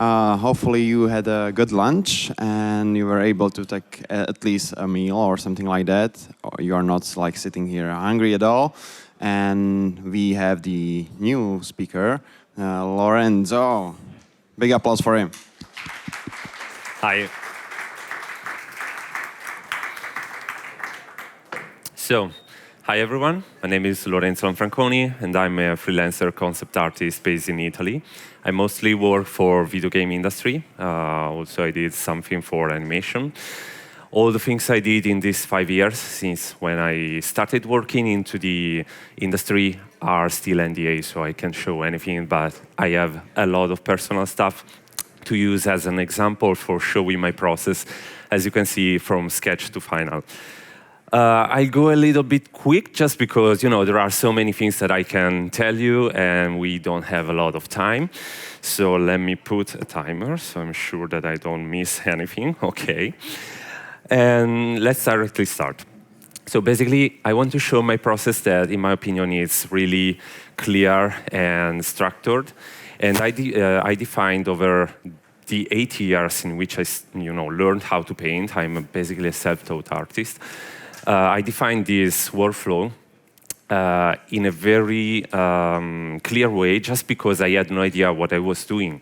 Hopefully you had a good lunch and you were able to take at least a meal or something like that. Or you are not like sitting here hungry at all. And we have the new speaker, Lorenzo. Big applause for him. Hi. Hi everyone. My name is Lorenzo Lanfranconi, and I'm a freelancer concept artist based in Italy. I mostly work for video game industry. Also, I did something for animation. All the things I did in these 5 years since when I started working into the industry are still NDA, so I can't show anything, but I have a lot of personal stuff to use as an example for showing my process, as you can see, from sketch to final. I'll go a little bit quick just because, there are so many things that I can tell you and we don't have a lot of time. So let me put a timer so I'm sure that I don't miss anything. Okay. And let's directly start. So basically, I want to show my process that, in my opinion, is really clear and structured. And I defined over the 8 years in which I learned how to paint. I'm basically a self-taught artist. I defined this workflow in a very clear way just because I had no idea what I was doing.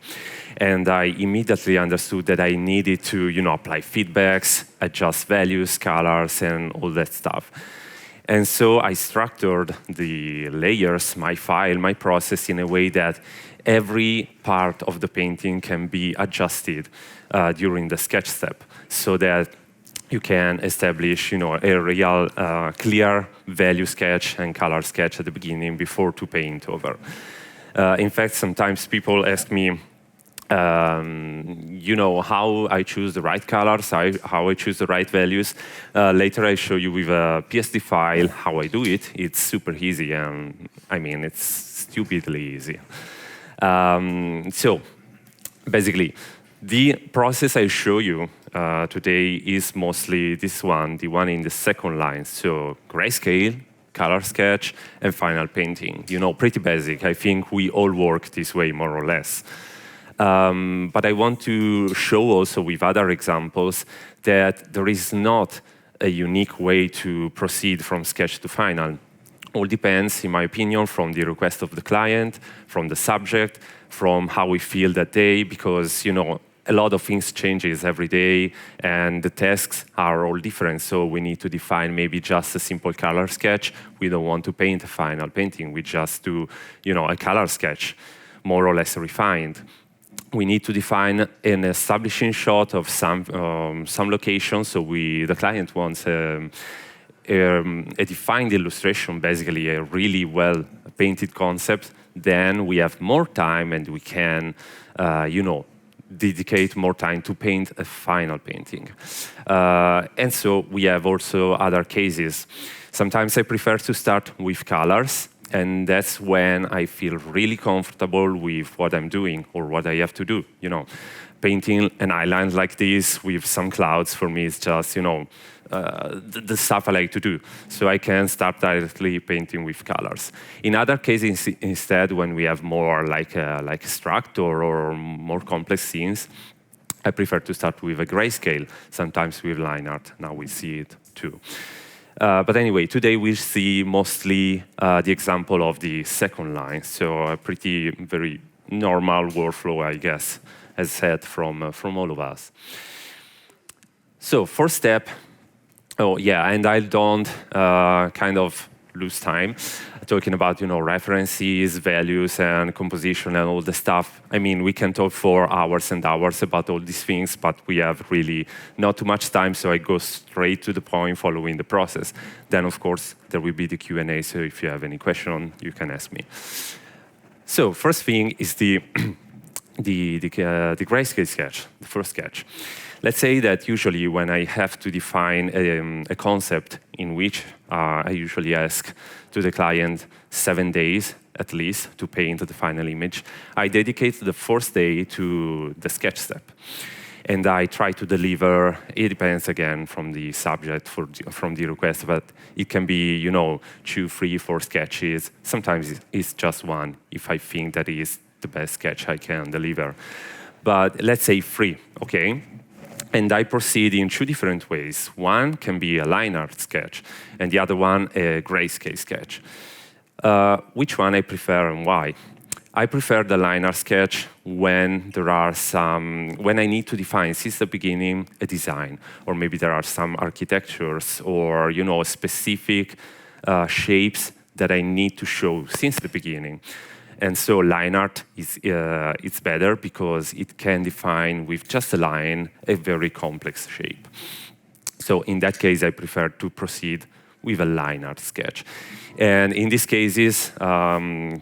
And I immediately understood that I needed to apply feedbacks, adjust values, colors, and all that stuff. And so I structured the layers, my file, my process in a way that every part of the painting can be adjusted during the sketch step so that you can establish, a real clear value sketch and color sketch at the beginning before to paint over. In fact, sometimes people ask me, how I choose the right colors, how I choose the right values. Later, I show you with a PSD file how I do it. It's super easy, and it's stupidly easy. So, basically, the process I show you today is mostly this one, the one in the second line. So grayscale, color sketch, and final painting. Pretty basic. I think we all work this way, more or less. But I want to show also with other examples that there is not a unique way to proceed from sketch to final. All depends, in my opinion, from the request of the client, from the subject, from how we feel that day, because, a lot of things changes every day and the tasks are all different. So we need to define maybe just a simple color sketch. We don't want to paint a final painting. We just do, a color sketch, more or less refined. We need to define an establishing shot of some location. So the client wants a defined illustration, basically a really well painted concept. Then we have more time and we can, dedicate more time to paint a final painting. And so we have also other cases. Sometimes I prefer to start with colors, and that's when I feel really comfortable with what I'm doing or what I have to do. Painting an island like this with some clouds for me is just, the stuff I like to do. So I can start directly painting with colors. In other cases, instead, when we have more like a structure or more complex scenes, I prefer to start with a grayscale, sometimes with line art. Now we see it too. But anyway, today we see mostly the example of the second line. So a very normal workflow, I guess, as said from all of us. So first step, and I don't kind of lose time talking about references, values, and composition and all the stuff. We can talk for hours and hours about all these things, but we have really not too much time, so I go straight to the point following the process. Then, of course, there will be the Q&A, so if you have any question, you can ask me. So first thing is the grayscale sketch, the first sketch. Let's say that usually when I have to define a concept in which I usually ask to the client 7 days at least to paint the final image, I dedicate the first day to the sketch step. And I try to deliver, it depends again from the subject, from the request, but it can be, 2, 3, 4 sketches. Sometimes it's just one if I think that is the best sketch I can deliver. but let's say 3, okay? And I proceed in 2 different ways. One can be a line art sketch, and the other one a grayscale sketch. Which one I prefer and why? I prefer the line art sketch when when I need to define since the beginning a design, or maybe there are some architectures or specific shapes that I need to show since the beginning. And so line art is it's better because it can define with just a line a very complex shape. So in that case, I prefer to proceed with a line art sketch. And in these cases,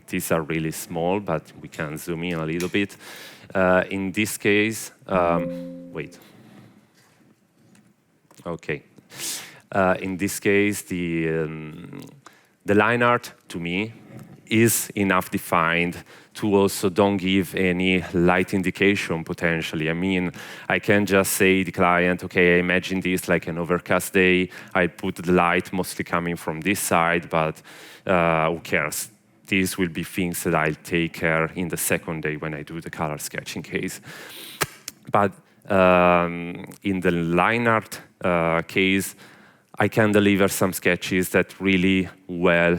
these are really small, but we can zoom in a little bit. In this case, wait. Okay. In this case, the line art, to me, is enough defined to also don't give any light indication potentially. I mean, I can just say to the client, okay, I imagine this like an overcast day. I put the light mostly coming from this side, but who cares? These will be things that I'll take care in the second day when I do the color sketching case. But in the line art case, I can deliver some sketches that really well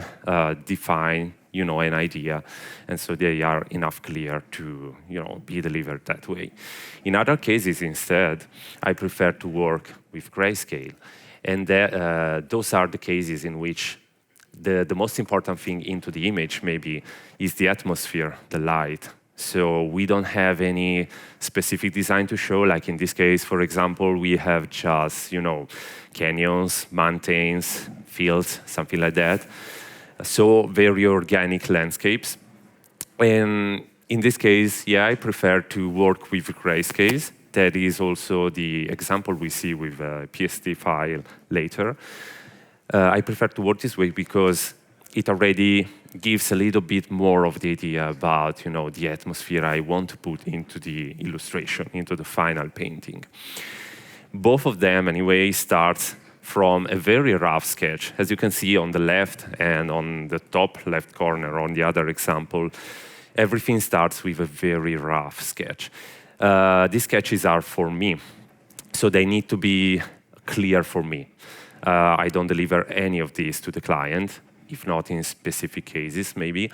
define an idea, and so they are enough clear to be delivered that way. In other cases, instead, I prefer to work with grayscale, and those are the cases in which the most important thing into the image maybe is the atmosphere, the light. So we don't have any specific design to show. Like in this case, for example, we have just canyons, mountains, fields, something like that. So very organic landscapes. And in this case, yeah, I prefer to work with grayscale. That is also the example we see with a PSD file later. I prefer to work this way because it already gives a little bit more of the idea about the atmosphere I want to put into the illustration, into the final painting. Both of them, anyway, start from a very rough sketch. As you can see on the left and on the top left corner on the other example, everything starts with a very rough sketch. These sketches are for me, so they need to be clear for me. I don't deliver any of these to the client, if not in specific cases, maybe.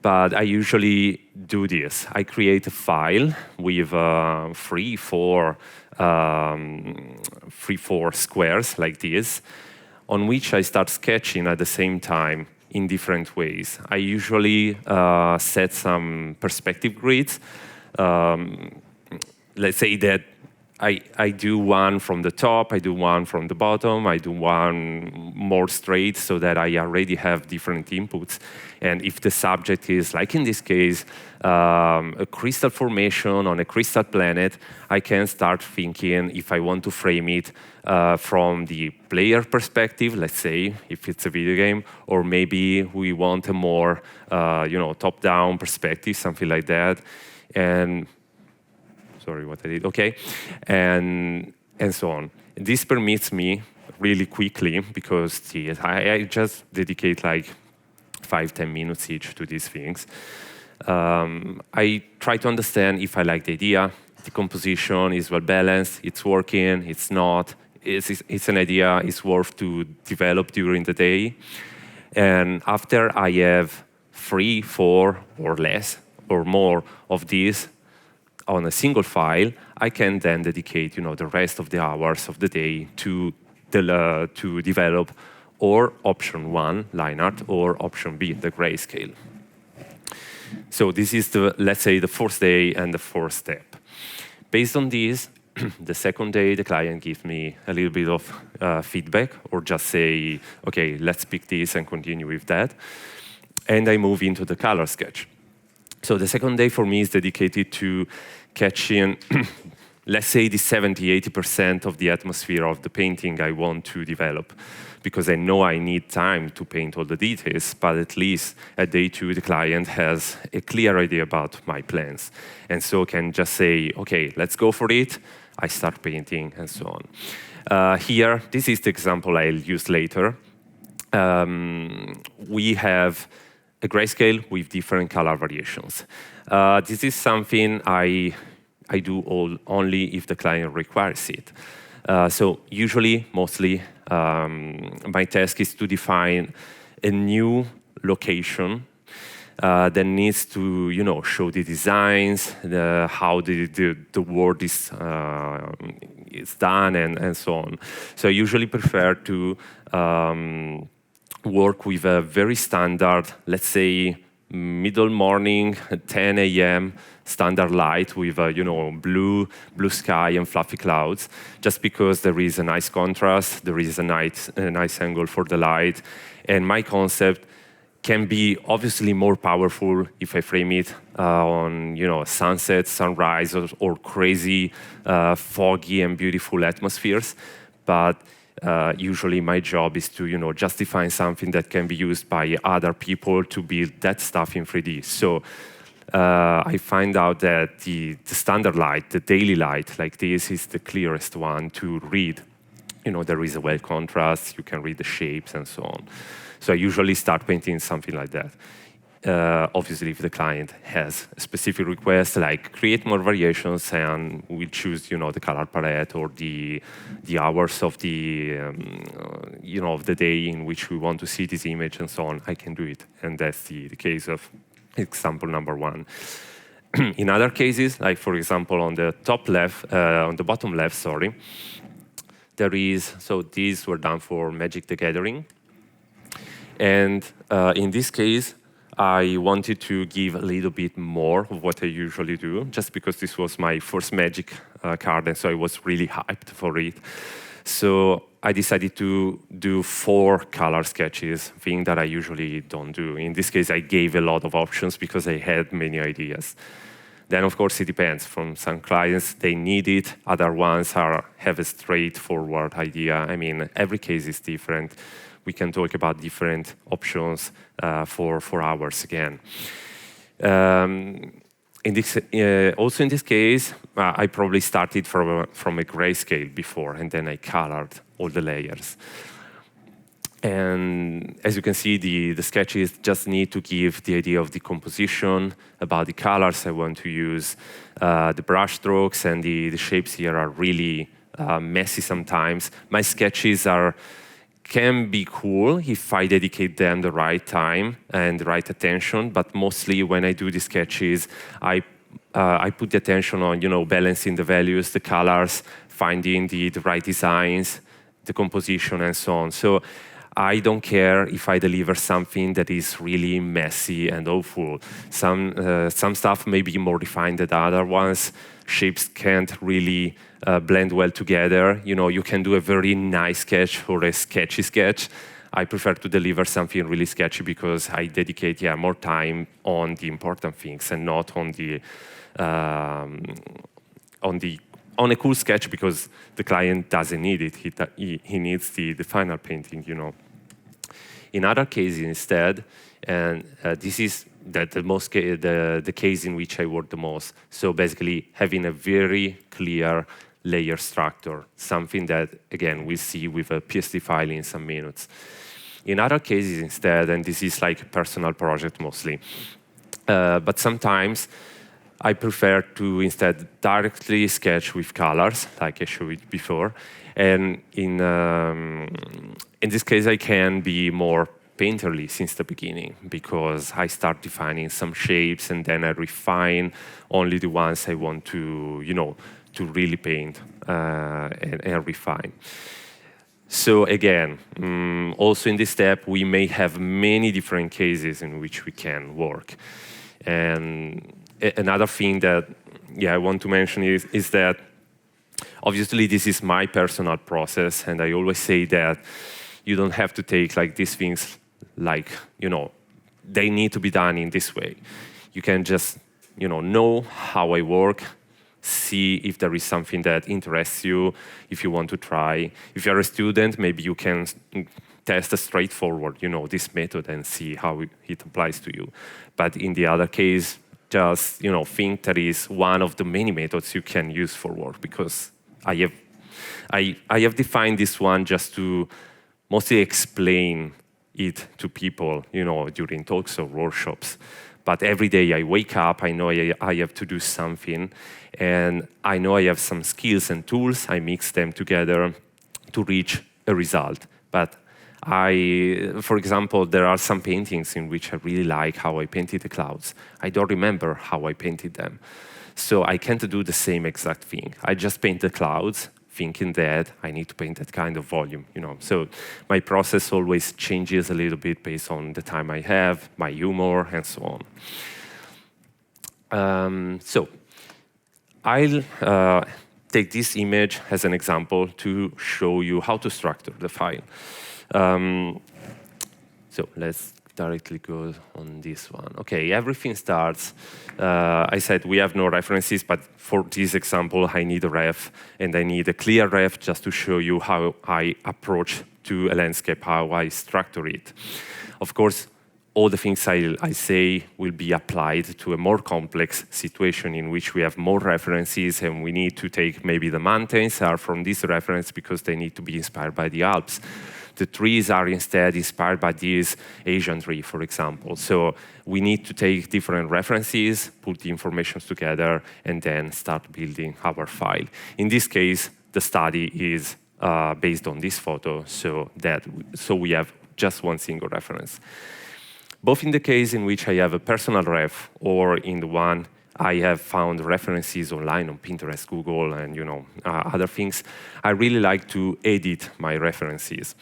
But I usually do this. I create a file with 3-4 squares like this, on which I start sketching at the same time in different ways. I usually set some perspective grids. Let's say that I do one from the top, I do one from the bottom, I do one more straight so that I already have different inputs. And if the subject is, like in this case, a crystal formation on a crystal planet, I can start thinking if I want to frame it from the player perspective, let's say, if it's a video game, or maybe we want a more, top-down perspective, something like that. And sorry, what I did, okay, and so on. This permits me really quickly, because I just dedicate like 5-10 minutes each to these things. I try to understand if I like the idea, the composition is well balanced, it's working, it's not, it's an idea, it's worth to develop during the day. And after I have 3, 4, or less, or more of these on a single file, I can then dedicate, the rest of the hours of the day to develop or option 1, line art, or option B, the grayscale. So this is let's say, the first day and the first step. Based on this, the second day, the client gives me a little bit of feedback, or just say, okay, let's pick this and continue with that. And I move into the color sketch. So the second day for me is dedicated to catching, let's say, the 70-80% of the atmosphere of the painting I want to develop, because I know I need time to paint all the details, but at least at day 2, the client has a clear idea about my plans. And so can just say, okay, let's go for it. I start painting and so on. Here, this is the example I'll use later. We have a grayscale with different color variations. This is something I I do only if the client requires it. So usually, mostly, my task is to define a new location that needs to, show the designs, how the work is done, and so on. So I usually prefer to work with a very standard, let's say, middle morning, 10 a.m. standard light with blue sky and fluffy clouds, just because there is a nice contrast, there is a nice angle for the light, and my concept can be obviously more powerful if I frame it on sunset, sunrise, or crazy, foggy and beautiful atmospheres. But usually my job is to just define something that can be used by other people to build that stuff in 3D. So I find out that the standard light, the daily light like this, is the clearest one to read. There is a well contrast, you can read the shapes and so on. So I usually start painting something like that. Obviously, if the client has a specific request, like create more variations, and we choose, the color palette or the hours of the, of the day in which we want to see this image and so on, I can do it. And that's the case of example number 1. In other cases, like for example, on the bottom left, sorry, there is, so these were done for Magic the Gathering. And in this case, I wanted to give a little bit more of what I usually do, just because this was my first Magic card, and so I was really hyped for it. So I decided to do 4 color sketches, thing that I usually don't do. In this case, I gave a lot of options because I had many ideas. Then, of course, it depends. From some clients, they need it. Other ones have a straightforward idea. I mean, every case is different. We can talk about different options for hours again. Also in this case, I probably started from a grayscale before, and then I colored all the layers. And as you can see, the sketches just need to give the idea of the composition, about the colors I want to use. The brush strokes and the shapes here are really messy sometimes. My sketches can be cool if I dedicate them the right time and the right attention, but mostly when I do the sketches, I put the attention on balancing the values, the colors, finding the right designs, the composition, and so on. So I don't care if I deliver something that is really messy and awful. Some stuff may be more refined than other ones. Shapes can't really blend well together. You can do a very nice sketch or a sketchy sketch. I prefer to deliver something really sketchy because I dedicate more time on the important things and not on a cool sketch because the client doesn't need it. He needs the final painting. In other cases instead, and this is the case in which I work the most. So basically having a very clear layer structure, something that, again, we'll see with a PSD file in some minutes. In other cases instead, and this is like a personal project mostly, but sometimes I prefer to instead directly sketch with colors, like I showed before. And in this case, I can be more painterly since the beginning because I start defining some shapes and then I refine only the ones I want to, to really paint and refine. So again, also in this step, we may have many different cases in which we can work. And another thing that I want to mention is that obviously this is my personal process, and I always say that you don't have to take like these things like, they need to be done in this way. You can just, know how I work, see if there is something that interests you, if you want to try. If you're a student, maybe you can test a straightforward, this method and see how it applies to you. But in the other case, just, think that is one of the many methods you can use for work because I have defined this one just to mostly explain it to people, during talks or workshops. But every day I wake up, I know I have to do something, and I know I have some skills and tools. I mix them together to reach a result. But for example, there are some paintings in which I really like how I painted the clouds. I don't remember how I painted them. So I can't do the same exact thing. I just paint the clouds, thinking that I need to paint that kind of volume, So my process always changes a little bit based on the time I have, my humor, and so on. So I'll take this image as an example to show you how to structure the file. So let's directly go on this one. Okay, everything starts. I said we have no references, but for this example, I need a ref, and I need a clear ref just to show you how I approach to a landscape, how I structure it. Of course, all the things I say will be applied to a more complex situation in which we have more references, and we need to take maybe the mountains are from this reference because they need to be inspired by the Alps. The trees are instead inspired by this Asian tree, for example. So we need to take different references, put the information together, and then start building our file. In this case, the study is based on this photo, so we have just one single reference. Both in the case in which I have a personal ref or in the one I have found references online on Pinterest, Google, and other things, I really like to edit my references.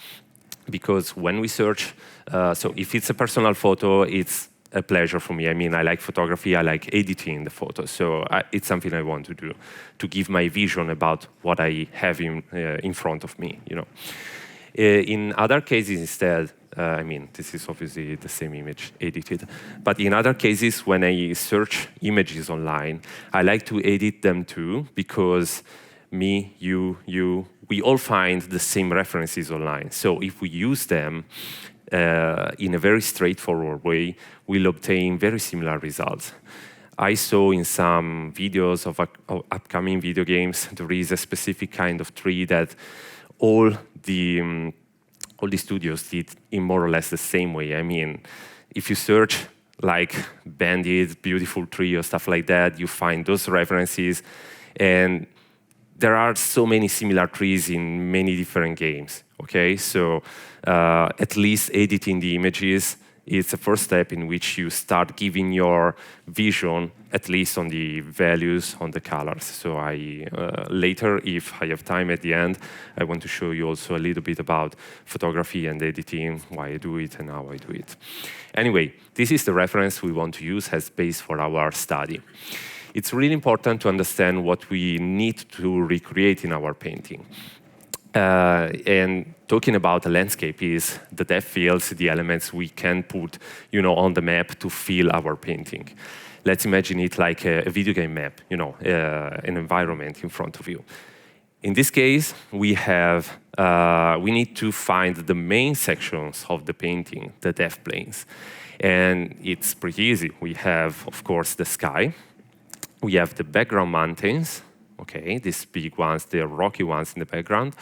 Because when we search, so if it's a personal photo, it's a pleasure for me. I mean, I like photography, I like editing the photo, so it's something I want to do, to give my vision about what I have in front of me, In other cases instead, I mean, this is obviously the same image edited, but in other cases, when I search images online, I like to edit them too, because me, you, we all find the same references online. So if we use them in a very straightforward way, we'll obtain very similar results. I saw in some videos of upcoming video games, there is a specific kind of tree that all the studios did in more or less the same way. I mean, if you search like Bandit, Beautiful Tree, or stuff like that, you find those references, and there are so many similar trees in many different games, okay? So at least editing the images is the first step in which you start giving your vision, at least on the values, on the colors. So later, if I have time at the end, I want to show you also a little bit about photography and editing, why I do it and how I do it. Anyway, this is the reference we want to use as base for our study. It's really important to understand what we need to recreate in our painting. And talking about a landscape is the depth fields, the elements we can put, on the map to fill our painting. Let's imagine it like a video game map, an environment in front of you. In this case, we need to find the main sections of the painting, the depth planes. And it's pretty easy. We have, of course, the sky. We have the background mountains, okay, these big ones, the rocky ones in the background.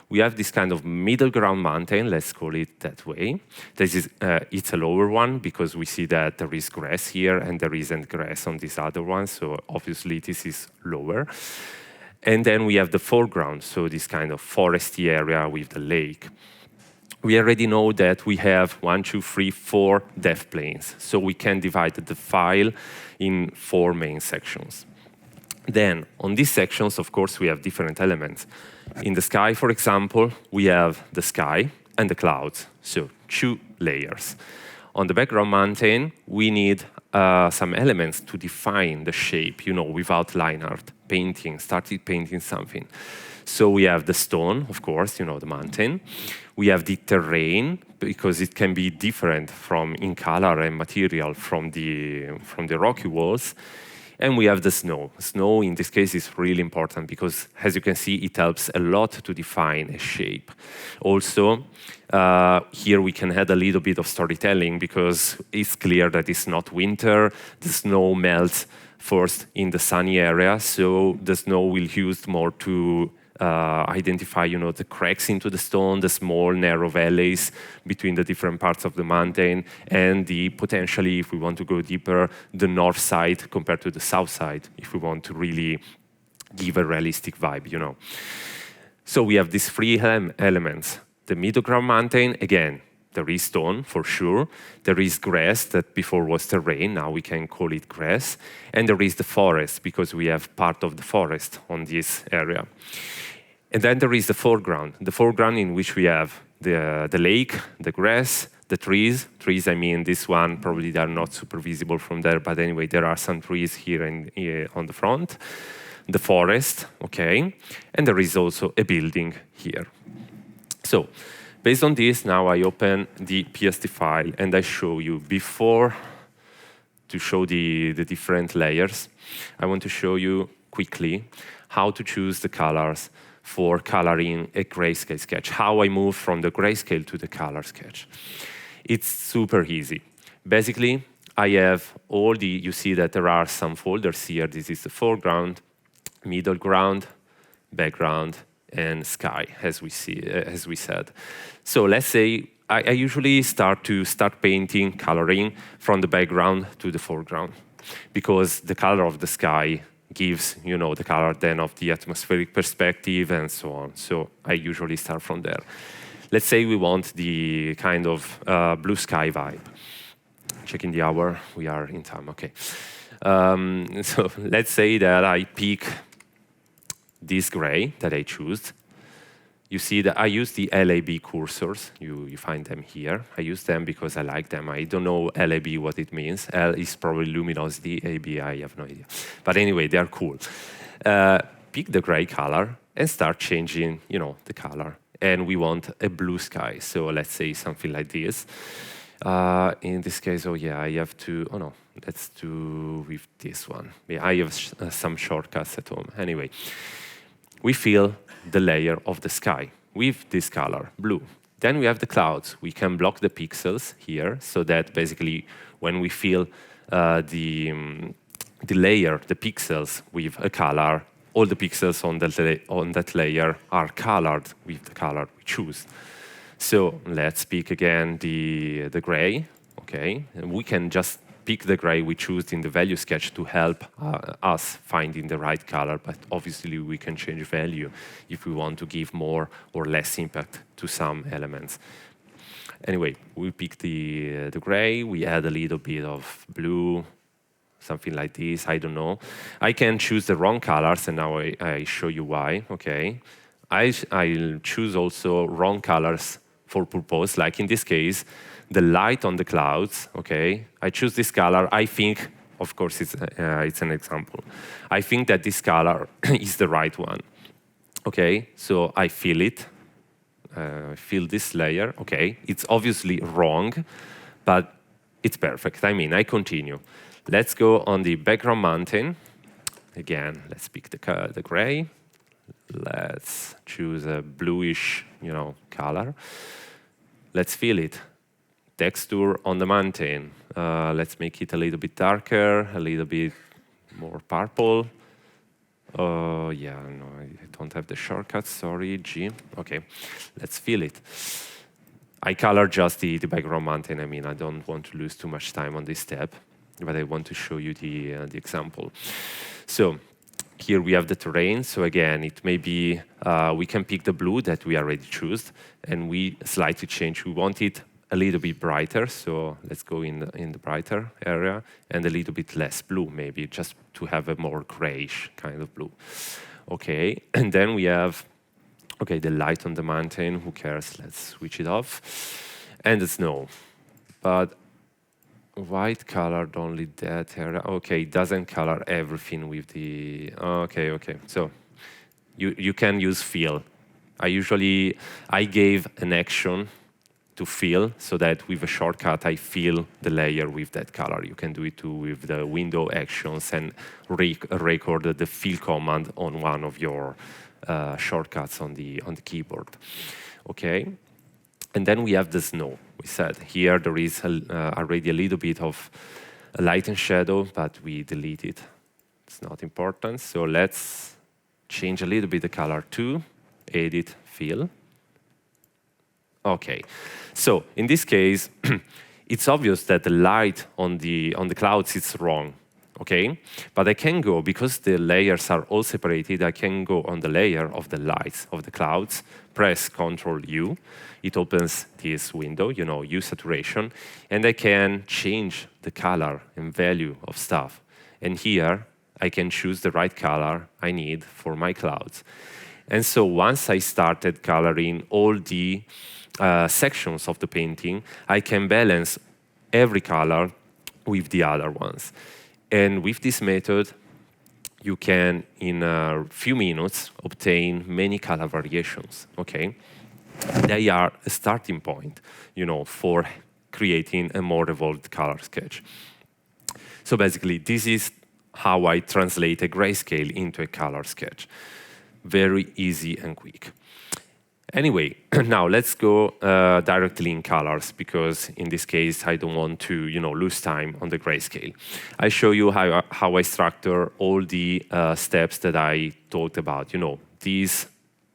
We have this kind of middle ground mountain, let's call it that way. It's a lower one because we see that there is grass here and there isn't grass on this other one, so obviously this is lower. And then we have the foreground, so this kind of foresty area with the lake. We already know that we have 1, 2, 3, 4 depth planes, so we can divide the file in 4 main sections. Then, on these sections, of course, we have different elements. In the sky, for example, we have the sky and the clouds, so 2 layers. On the background mountain, we need some elements to define the shape, without line art, started painting something. So we have the stone, of course, the mountain. We have the terrain, because it can be different in color and material from the rocky walls. And we have the snow. Snow, in this case, is really important because, as you can see, it helps a lot to define a shape. Also, here we can add a little bit of storytelling because it's clear that it's not winter. The snow melts first in the sunny area, so the snow will be used more to identify, the cracks into the stone, the small narrow valleys between the different parts of the mountain, and the potentially, if we want to go deeper, the north side compared to the south side, if we want to really give a realistic vibe. So we have these three elements. The middle ground mountain, again, there is stone for sure. There is grass that before was terrain, now we can call it grass. And there is the forest, because we have part of the forest on this area. And then there is the foreground in which we have the lake, the grass, the trees. Trees, I mean, this one, probably they are not super visible from there, but anyway, there are some trees here on the front. The forest, okay, and there is also a building here. So, based on this, now I open the PSD file and I show you, before to show the different layers, I want to show you quickly how to choose the colors for coloring a grayscale sketch, how I move from the grayscale to the color sketch. It's super easy. Basically, I have all you see that there are some folders here. This is the foreground, middle ground, background, and sky, as we said. So let's say I usually start painting, coloring from the background to the foreground, because the color of the sky gives, the color then of the atmospheric perspective and so on. So I usually start from there. Let's say we want the kind of blue sky vibe. Checking the hour, we are in time, okay. So let's say that I pick this gray that I choose. You see that I use the LAB cursors. You find them here. I use them because I like them. I don't know LAB what it means. L is probably luminosity. AB, I have no idea. But anyway, they are cool. Pick the gray color and start changing, the color. And we want a blue sky. So let's say something like this. In this case, I have to, let's do with this one. Yeah, I have some shortcuts at home. Anyway, we fill the layer of the sky with this color, blue. Then we have the clouds. We can block the pixels here, so that basically when we fill the layer, the pixels with a color, all the pixels on that layer are colored with the color we choose. So let's pick again the gray, okay? And we can just pick the gray we choose in the value sketch to help us finding the right color, but obviously we can change value if we want to give more or less impact to some elements. Anyway, we pick the gray, we add a little bit of blue, something like this, I don't know. I can choose the wrong colors, and now I show you why, okay? I'll choose also wrong colors for purpose, like in this case, the light on the clouds, okay? I choose this color. I think, of course, it's an example. I think that this color is the right one, okay? So I fill it, fill this layer, okay? It's obviously wrong, but it's perfect. I mean, I continue. Let's go on the background mountain. Again, let's pick the gray. Let's choose a bluish, color. Let's fill it. Texture on the mountain. Let's make it a little bit darker, a little bit more purple. No, I don't have the shortcuts, sorry, G. Okay, let's fill it. I color just the background mountain. I mean, I don't want to lose too much time on this step, but I want to show you the example. So here we have the terrain. So again, it may be, we can pick the blue that we already chose, and we slightly change. We want it a little bit brighter, so let's go in the brighter area, and a little bit less blue, maybe, just to have a more grayish kind of blue. Okay, and then we have, okay, the light on the mountain, who cares, let's switch it off, and the snow. But white colored only that area. Okay, it doesn't color everything with the, okay, so you can use fill. I gave an action to fill, so that with a shortcut I fill the layer with that color. You can do it too with the window actions and record the fill command on one of your shortcuts on the keyboard. Okay, and then we have the snow. We said here there is already a little bit of light and shadow, but we delete it. It's not important. So let's change a little bit the color to edit fill. Okay, so in this case, it's obvious that the light on the clouds is wrong. Okay, but I can go, because the layers are all separated, I can go on the layer of the lights of the clouds, press Ctrl U, it opens this window, U saturation, and I can change the color and value of stuff. And here, I can choose the right color I need for my clouds. And so once I started coloring all the sections of the painting, I can balance every color with the other ones. And with this method, you can, in a few minutes, obtain many color variations, okay? They are a starting point, for creating a more evolved color sketch. So basically, this is how I translate a grayscale into a color sketch. Very easy and quick. Anyway, now let's go directly in colors, because in this case, I don't want to lose time on the grayscale. I show you how I structure all the steps that I talked about, these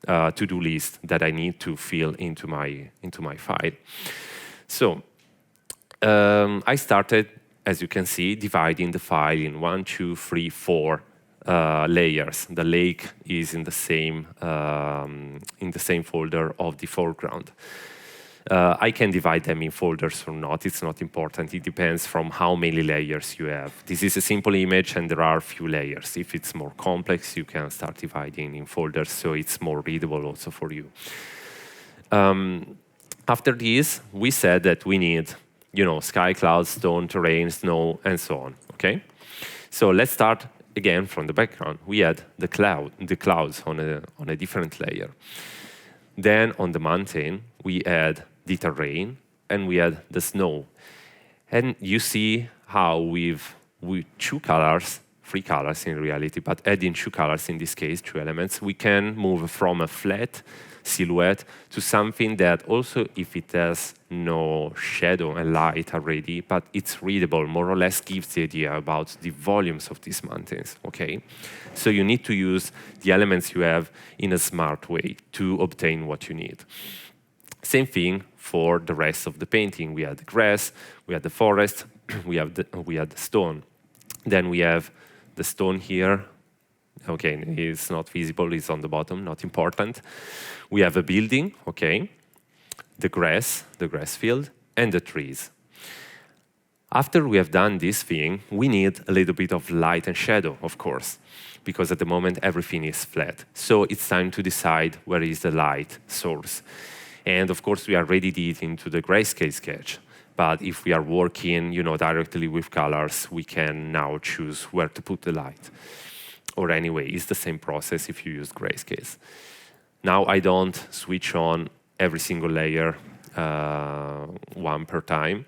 to-do list that I need to fill into my file. So I started, as you can see, dividing the file in 1, 2, 3, 4 layers. The lake is in the same folder of the foreground. I can divide them in folders or not. It's not important. It depends from how many layers you have. This is a simple image, and there are a few layers. If it's more complex, you can start dividing in folders, so it's more readable also for you. After this, we said that we need, sky, clouds, stone, terrain, snow, and so on. Okay. So let's start again from the background. We had the clouds on a different layer. Then on the mountain, we had the terrain, and we had the snow. And you see how with 2 colors, 3 colors in reality, but adding 2 colors in this case, 2 elements, we can move from a flat silhouette to something that also, if it has no shadow and light already, but it's readable, more or less gives the idea about the volumes of these mountains, okay? So you need to use the elements you have in a smart way to obtain what you need. Same thing for the rest of the painting. We had the grass, we had the forest, we had the stone. Then we have the stone here. Okay, it's not visible, it's on the bottom, not important. We have a building, okay, the grass field, and the trees. After we have done this thing, we need a little bit of light and shadow, of course, because at the moment everything is flat. So it's time to decide where is the light source. And of course, we already did into the grayscale sketch. But if we are working, directly with colors, we can now choose where to put the light. Or anyway, it's the same process if you use grayscales. Now I don't switch on every single layer one per time.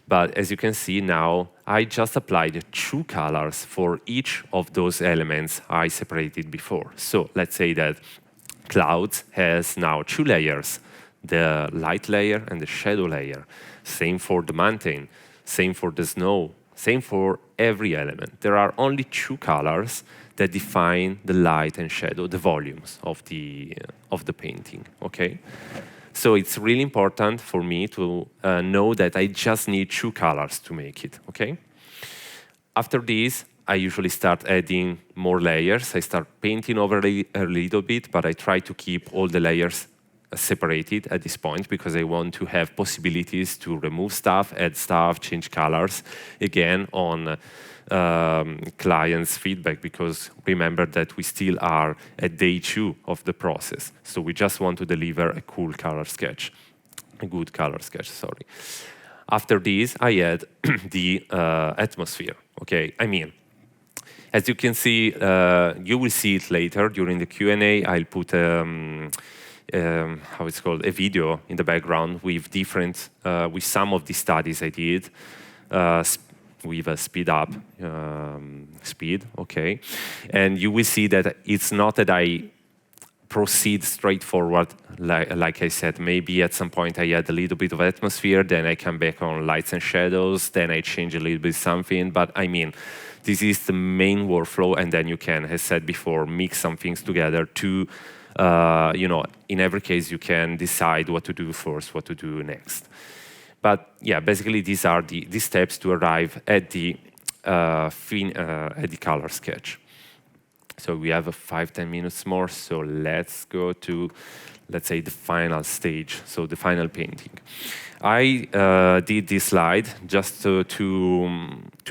But as you can see now, I just applied 2 colors for each of those elements I separated before. So let's say that clouds has now 2 layers, the light layer and the shadow layer. Same for the mountain, same for the snow, same for every element. There are only 2 colors that define the light and shadow, the volumes of the painting, okay? So it's really important for me to know that I just need 2 colors to make it, okay? After this, I usually start adding more layers. I start painting over a little bit, but I try to keep all the layers separated at this point because I want to have possibilities to remove stuff, add stuff, change colors, again, on clients' feedback, because remember that we still are at day 2 of the process. So we just want to deliver a cool color sketch, a good color sketch, sorry. After this, I add the atmosphere, okay? I mean, as you can see, you will see it later during the Q&A. I'll put how it's called, a video in the background with different, with some of the studies I did, with a speed up, okay? And you will see that it's not that I proceed straightforward, like I said. Maybe at some point I add a little bit of atmosphere, then I come back on lights and shadows, then I change a little bit something. But I mean, this is the main workflow, and then you can, as said before, mix some things together to, in every case, you can decide what to do first, what to do next. But yeah, basically these are the steps to arrive at the color sketch. So we have 5-10 minutes more. So let's go to, let's say, the final stage. So the final painting. I did this slide just to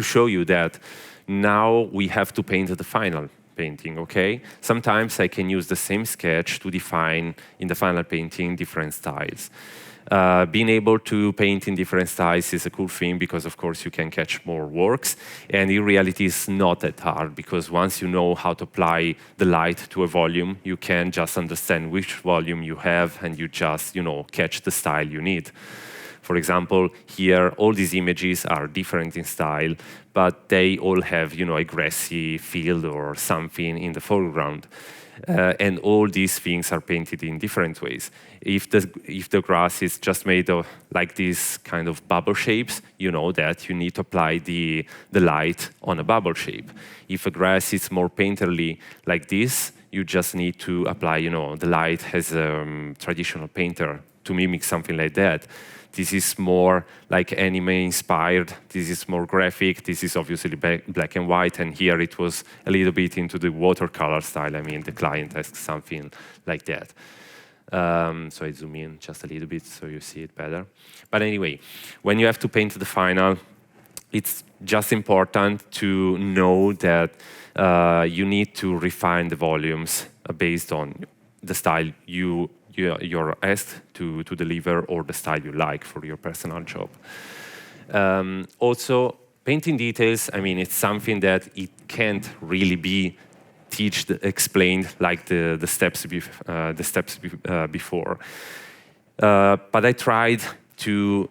show you that now we have to paint the final painting, okay? Sometimes I can use the same sketch to define in the final painting different styles. Being able to paint in different styles is a cool thing because, of course, you can catch more works. And in reality, it's not that hard because once you know how to apply the light to a volume, you can just understand which volume you have and you just, catch the style you need. For example, here, all these images are different in style, but they all have, a grassy field or something in the foreground. And all these things are painted in different ways. If the grass is just made of like these kind of bubble shapes, you know that you need to apply the light on a bubble shape. If a grass is more painterly like this, you just need to apply, the light as a traditional painter to mimic something like that. This is more like anime inspired. This is more graphic. This is obviously black and white. And here it was a little bit into the watercolor style. I mean, the client asked something like that. So I zoom in just a little bit so you see it better. But anyway, when you have to paint the final, it's just important to know that you need to refine the volumes based on the style you're asked to deliver or the style you like for your personal job. Also, painting details, I mean, it's something that it can't really be explained like the steps before. But I tried to,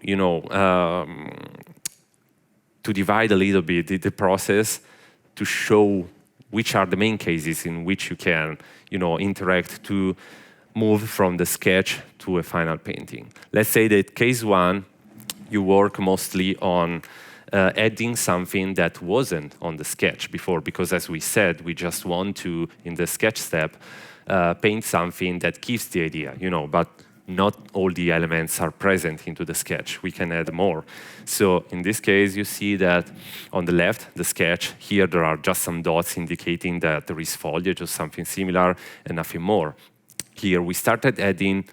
to divide a little bit the process to show which are the main cases in which you can, interact to move from the sketch to a final painting. Let's say that case one, you work mostly on adding something that wasn't on the sketch before, because as we said, we just want to, in the sketch step, paint something that gives the idea, but not all the elements are present into the sketch. We can add more. So in this case, you see that on the left, the sketch, here there are just some dots indicating that there is foliage or something similar and nothing more. Here we started adding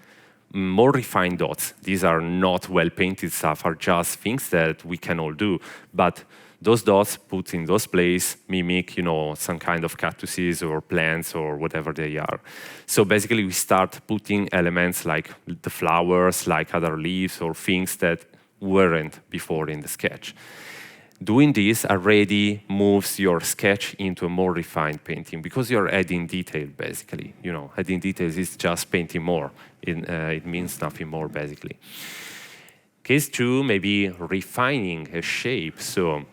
more refined dots. These are not well-painted stuff, are just things that we can all do. But those dots put in those places mimic, some kind of cactuses or plants or whatever they are. So basically we start putting elements like the flowers, like other leaves or things that weren't before in the sketch. Doing this already moves your sketch into a more refined painting because you're adding detail, basically. Adding details is just painting more. It means nothing more, basically. Case two, maybe refining a shape. So,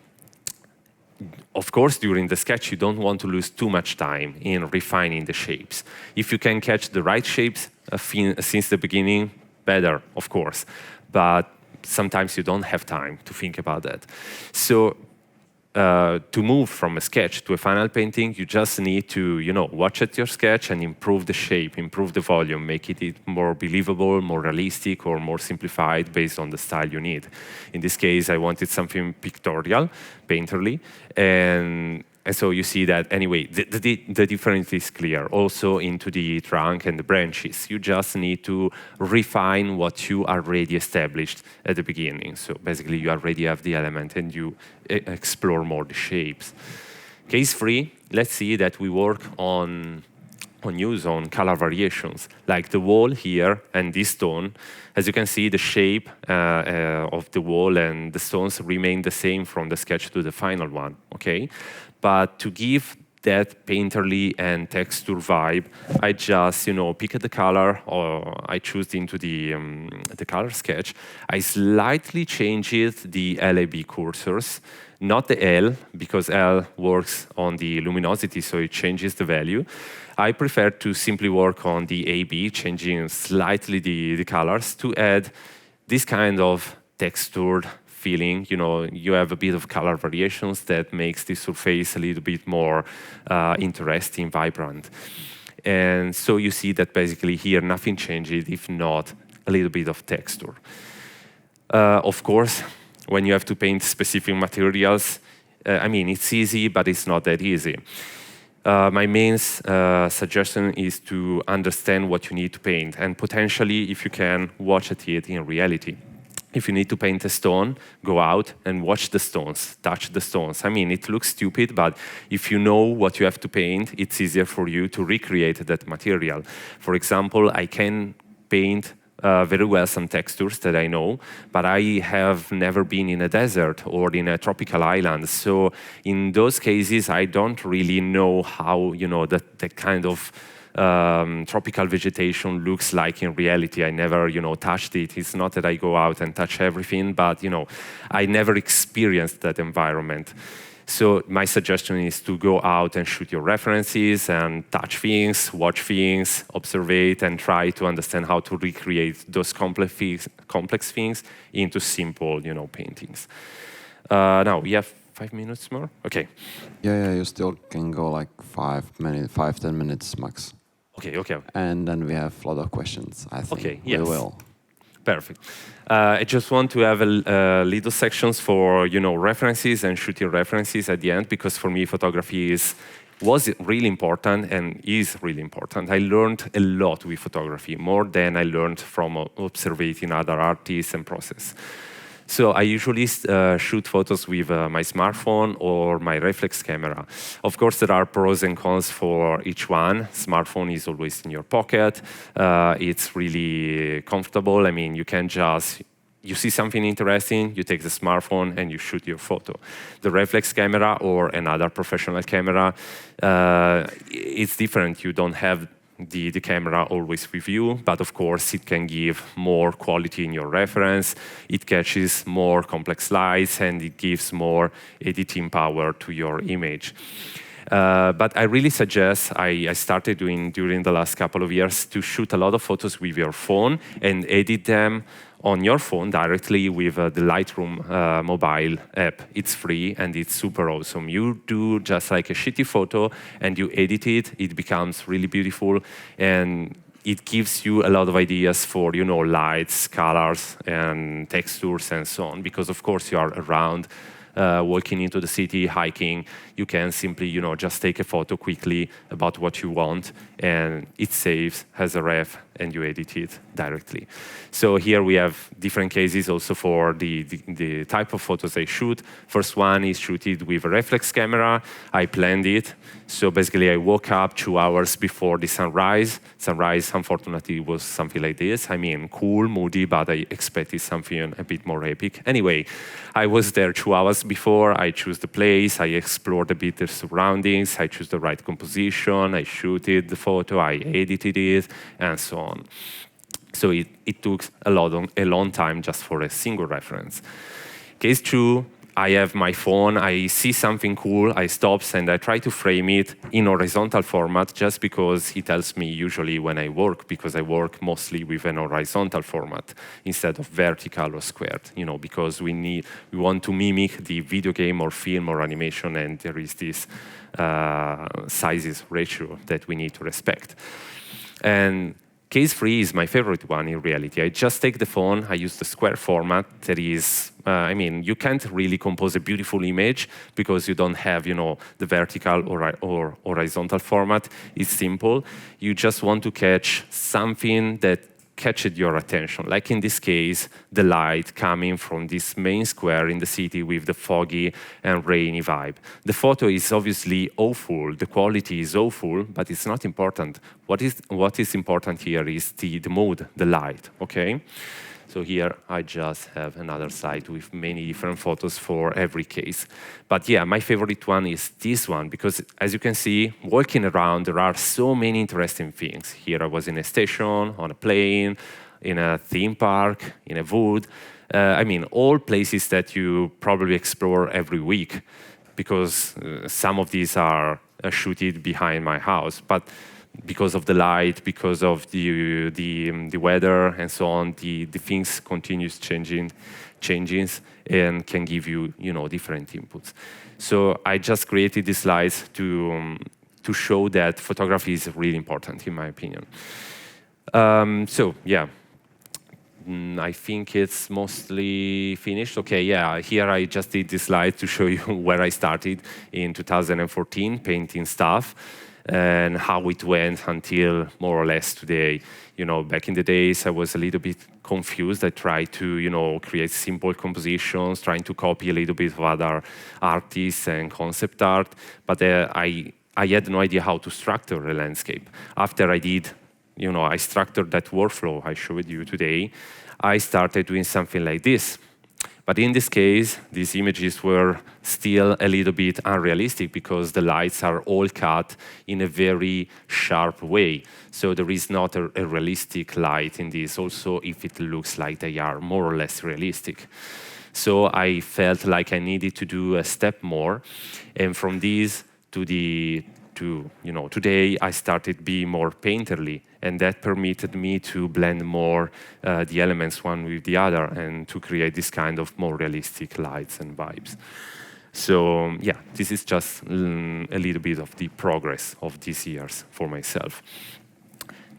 of course, during the sketch, you don't want to lose too much time in refining the shapes. If you can catch the right shapes since the beginning, better, of course. But sometimes you don't have time to think about that. So to move from a sketch to a final painting, you just need to, watch at your sketch and improve the shape, improve the volume, make it more believable, more realistic, or more simplified based on the style you need. In this case, I wanted something pictorial, painterly, and so you see that, anyway, the difference is clear. Also into the trunk and the branches. You just need to refine what you already established at the beginning. So basically, you already have the element and you explore more the shapes. Case three, let's see that we work on color variations, like the wall here and this stone. As you can see, the shape of the wall and the stones remain the same from the sketch to the final one, okay? But to give that painterly and texture vibe, I just, pick the color, or I choose into the color sketch. I slightly changed the LAB cursors not the L, because L works on the luminosity, so it changes the value. I prefer to simply work on the AB, changing slightly the colors to add this kind of textured feeling. You have a bit of color variations that makes the surface a little bit more interesting, vibrant. And so you see that basically here nothing changes if not a little bit of texture. Of course, when you have to paint specific materials, it's easy, but it's not that easy. My main suggestion is to understand what you need to paint, and potentially, if you can, watch at it in reality. If you need to paint a stone, go out and watch the stones, touch the stones. It looks stupid, but if you know what you have to paint, it's easier for you to recreate that material. For example, I can paint very well some textures that I know, but I have never been in a desert or in a tropical island. So in those cases, I don't really know how that kind of tropical vegetation looks like in reality. I never touched it. It's not that I go out and touch everything, but I never experienced that environment. So my suggestion is to go out and shoot your references and touch things, watch things, observe it, and try to understand how to recreate those complex things into simple, paintings. Now, we have 5 minutes more? Okay. Yeah, you still can go like 5-10 minutes max. Okay. And then we have a lot of questions, I think. Okay, yes. We will. Perfect. I just want to have a little sections for references and shooting references at the end, because for me photography was really important and is really important. I learned a lot with photography, more than I learned from observing other artists and process. So I usually shoot photos with my smartphone or my reflex camera. Of course, there are pros and cons for each one. Smartphone is always in your pocket. It's really comfortable. You can you see something interesting, you take the smartphone and you shoot your photo. The reflex camera or another professional camera, it's different. You don't have the camera always with you, but of course it can give more quality in your reference, it catches more complex lights, and it gives more editing power to your image. But I really suggest, I started doing during the last couple of years, to shoot a lot of photos with your phone and edit them on your phone directly with the Lightroom mobile app. It's free and it's super awesome. You do just like a shitty photo and you edit it, it becomes really beautiful, and it gives you a lot of ideas for lights, colors, and textures and so on, because of course you are around walking into the city, hiking. You can simply just take a photo quickly about what you want, and it saves as a ref and you edit it directly. So here we have different cases also for the type of photos I shoot. First one is shooted with a reflex camera. I planned it. So basically I woke up 2 hours before the sunrise. Sunrise, unfortunately, was something like this. Cool, moody, but I expected something a bit more epic. Anyway, I was there 2 hours before. I chose the place. I explored a bit the surroundings. I chose the right composition. I shooted the photo. I edited it, and so on. So it took a long time just for a single reference. Case 2, I have my phone, I see something cool, I stop and I try to frame it in horizontal format, just because it helps me usually when I work, because I work mostly with an horizontal format instead of vertical or squared, because we want to mimic the video game or film or animation, and there is this sizes ratio that we need to respect. And case 3 is my favorite one in reality. I just take the phone, I use the square format. That is, you can't really compose a beautiful image because you don't have, the vertical or horizontal format. It's simple. You just want to catch something that catches your attention. Like in this case, the light coming from this main square in the city with the foggy and rainy vibe. The photo is obviously awful, the quality is awful, but it's not important. What is important here is the mood, the light, okay? So here I just have another site with many different photos for every case. But yeah, my favorite one is this one, because as you can see, walking around, there are so many interesting things. Here I was in a station, on a plane, in a theme park, in a wood. I mean, all places that you probably explore every week, because some of these are shooted behind my house, but because of the light, because of the weather and so on, the things continues changing and can give you different inputs. So I just created these slides to show that photography is really important in my opinion. So yeah. I think it's mostly finished. Okay, yeah, here I just did this slide to show you where I started in 2014, painting stuff, and how it went until more or less today. Back in the days, I was a little bit confused. I tried to, create simple compositions, trying to copy a little bit of other artists and concept art, but I had no idea how to structure a landscape. After I did I structured that workflow I showed you today, I started doing something like this. But in this case, these images were still a little bit unrealistic because the lights are all cut in a very sharp way. So there is not a realistic light in this, also if it looks like they are more or less realistic. So I felt like I needed to do a step more. And from this to today I started being more painterly, and that permitted me to blend more the elements one with the other and to create this kind of more realistic lights and vibes. So yeah, this is just a little bit of the progress of these years for myself.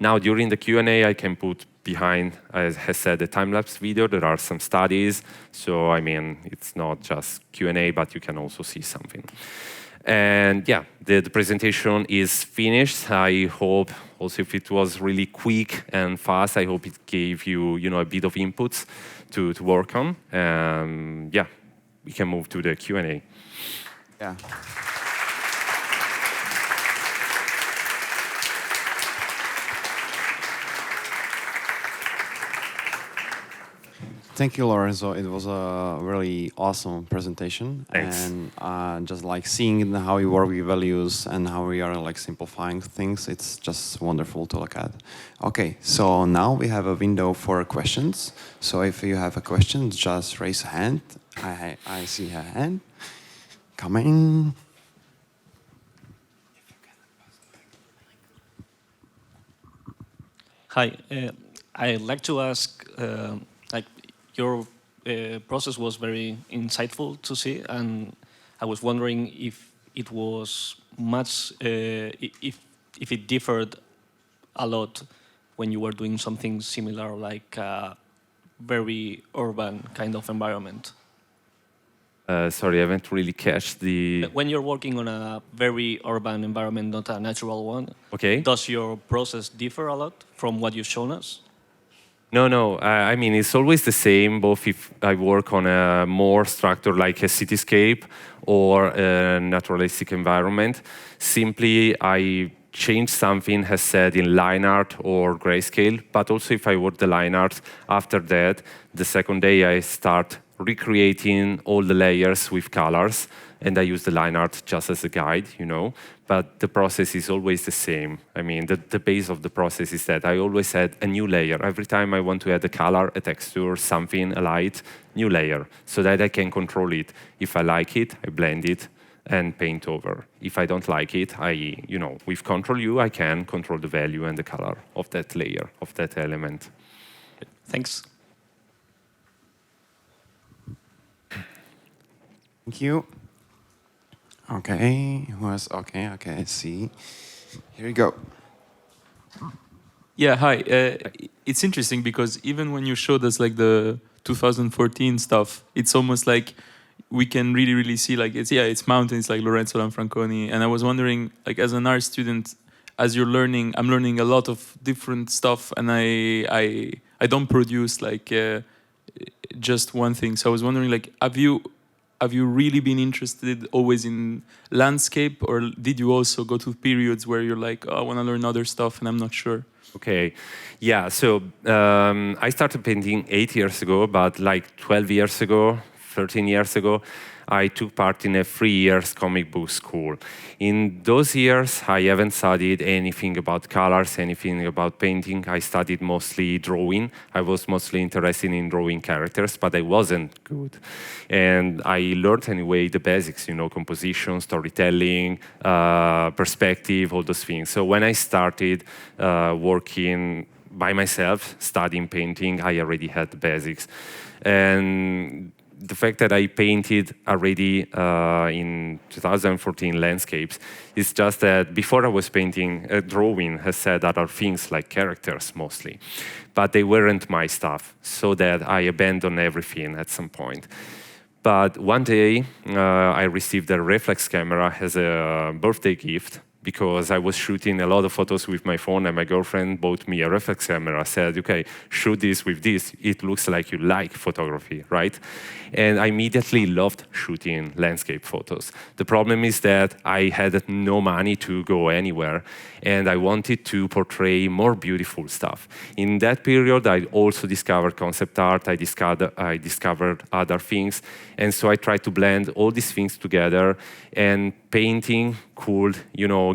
Now during the Q&A I can put behind, as I said, the time-lapse video. There are some studies, so I mean it's not just Q&A, but you can also see something. And yeah, the presentation is finished. I hope also if it was really quick and fast, I hope it gave you, a bit of inputs to work on. Yeah, we can move to the Q&A. Yeah. Thank you, Lorenzo. It was a really awesome presentation. Thanks. And just like seeing how you work with values and how we are like simplifying things, it's just wonderful to look at. Okay, so now we have a window for questions. So if you have a question, just raise a hand. I see a hand coming. Hi, I'd like to ask, your process was very insightful to see, and I was wondering if it was much, if it differed a lot when you were doing something similar, like a very urban kind of environment. Sorry, I haven't really catch the... When you're working on a very urban environment, not a natural one, Okay. does your process differ a lot from what you've shown us? No. I mean, it's always the same, both if I work on a more structure like a cityscape or a naturalistic environment. Simply, I change something, as said, in line art or grayscale, but also if I work the line art, after that, the second day I start recreating all the layers with colors, and I use the line art just as a guide, but the process is always the same. I mean, the base of the process is that I always add a new layer. Every time I want to add a color, a texture, something, a light, new layer, so that I can control it. If I like it, I blend it and paint over. If I don't like it, with Control U, I can control the value and the color of that layer, of that element. Thanks. Thank you. Okay, okay, see. Here we go. Yeah, hi. It's interesting because even when you showed us like the 2014 stuff, it's almost like we can really see like it's mountains like Lorenzo Lanfranconi. And I was wondering, like as an art student, as you're learning, I'm learning a lot of different stuff, and I don't produce like just one thing. So I was wondering, like, have you really been interested always in landscape, or did you also go to periods where you're like, oh, I want to learn other stuff and I'm not sure? Okay, yeah, so I started painting 8 years ago, but like 12 years ago, 13 years ago, I took part in a 3-year comic book school. In those years, I haven't studied anything about colors, anything about painting. I studied mostly drawing. I was mostly interested in drawing characters, but I wasn't good. And I learned anyway the basics, composition, storytelling, perspective, all those things. So when I started working by myself, studying painting, I already had the basics. And the fact that I painted already in 2014 landscapes is just that before I was painting, drawing has said other things like characters mostly, but they weren't my stuff, so that I abandoned everything at some point. But one day I received a reflex camera as a birthday gift because I was shooting a lot of photos with my phone, and my girlfriend bought me a reflex camera, said, okay, shoot this with this. It looks like you like photography, right? And I immediately loved shooting landscape photos. The problem is that I had no money to go anywhere, and I wanted to portray more beautiful stuff. In that period, I also discovered concept art, I discovered other things, and so I tried to blend all these things together, and painting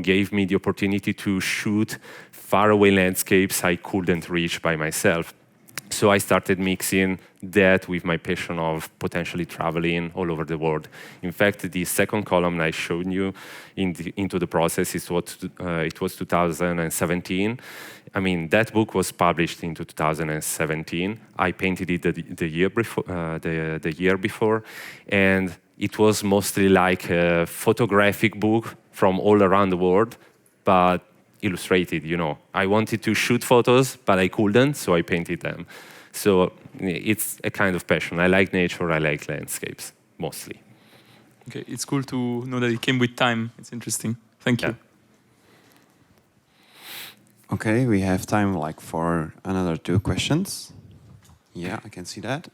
gave me the opportunity to shoot faraway landscapes I couldn't reach by myself. So I started mixing that with my passion of potentially traveling all over the world. In fact, the second column I showed you into the process is it was 2017. I mean, that book was published in 2017. I painted it the year before, and it was mostly like a photographic book from all around the world, but illustrated, I wanted to shoot photos, but I couldn't, so I painted them. So it's a kind of passion. I like nature, I like landscapes, mostly. Okay, it's cool to know that it came with time. It's interesting. Thank you. Okay, we have time for another 2 questions. Yeah, I can see that.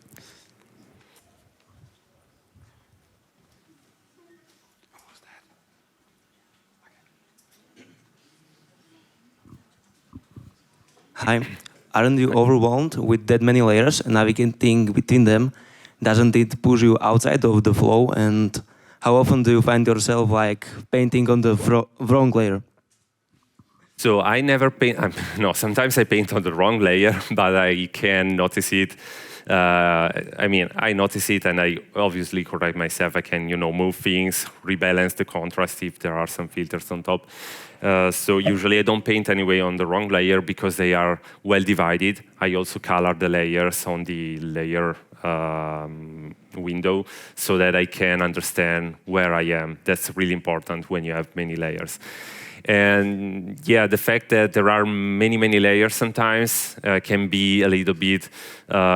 Hi. Aren't you overwhelmed with that many layers and navigating between them? Doesn't it push you outside of the flow? And how often do you find yourself painting on the wrong layer? So I never paint, no, sometimes I paint on the wrong layer, but I can notice it. I notice it, and I obviously correct myself. I can, move things, rebalance the contrast if there are some filters on top. So usually I don't paint anyway on the wrong layer because they are well divided. I also color the layers on the layer window so that I can understand where I am. That's really important when you have many layers. And yeah, the fact that there are many, many layers sometimes can be a little bit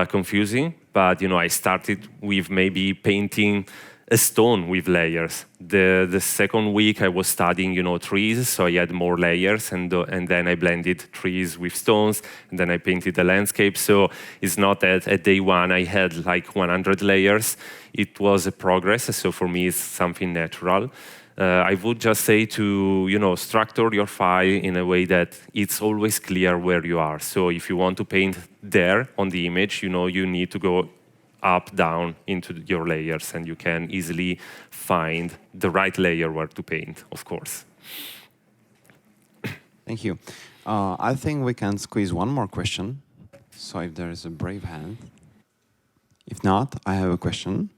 confusing. But, I started with maybe painting a stone with layers. The second week I was studying, trees, so I had more layers, and then I blended trees with stones, and then I painted the landscape. So it's not that at day one I had 100 layers. It was a progress, so for me it's something natural. I would just say to, structure your file in a way that it's always clear where you are. So if you want to paint there on the image, you need to go up, down into your layers, and you can easily find the right layer where to paint, of course. Thank you. I think we can squeeze one more question. So if there is a brave hand. If not, I have a question.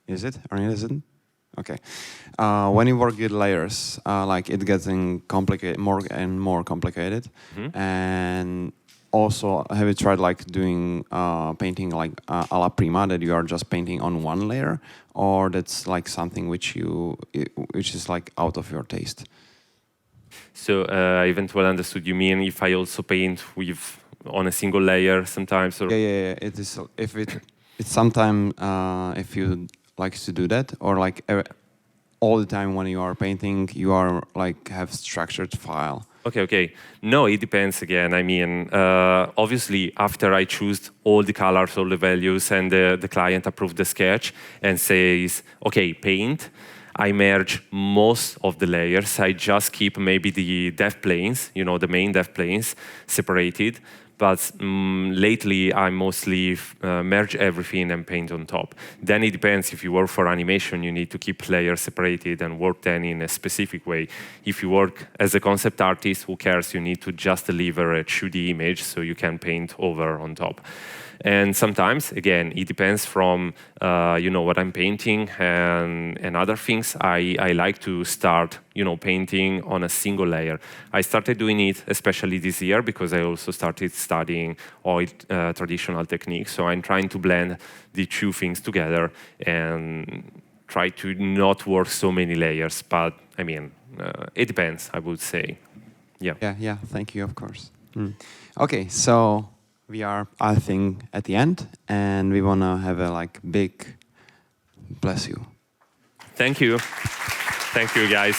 Is it or isn't? Okay. When you work with layers, it getting more and more complicated. Mm-hmm. And also, have you tried doing painting a la prima, that you are just painting on one layer, or that's something which is out of your taste? So I haven't well understood. You mean if I also paint on a single layer sometimes? Or? Yeah. It is it's sometimes if you like to do that, or all the time when you are painting, you are have structured file. Okay. No, it depends again. I mean, obviously, after I choose all the colors, all the values, and the client approves the sketch and says, okay, paint, I merge most of the layers. I just keep maybe the dev planes, the main dev planes separated. But lately, I mostly merge everything and paint on top. Then it depends. If you work for animation, you need to keep layers separated and work then in a specific way. If you work as a concept artist, who cares? You need to just deliver a 2D image so you can paint over on top. And sometimes, again, it depends from what I'm painting and other things. I like to start painting on a single layer. I started doing it especially this year because I also started studying oil traditional techniques. So I'm trying to blend the two things together and try to not work so many layers. But I mean, it depends, I would say. Yeah. Yeah. Thank you, of course. Okay, so we are, I think, at the end, and we want to have a big bless you. Thank you. Thank you, guys.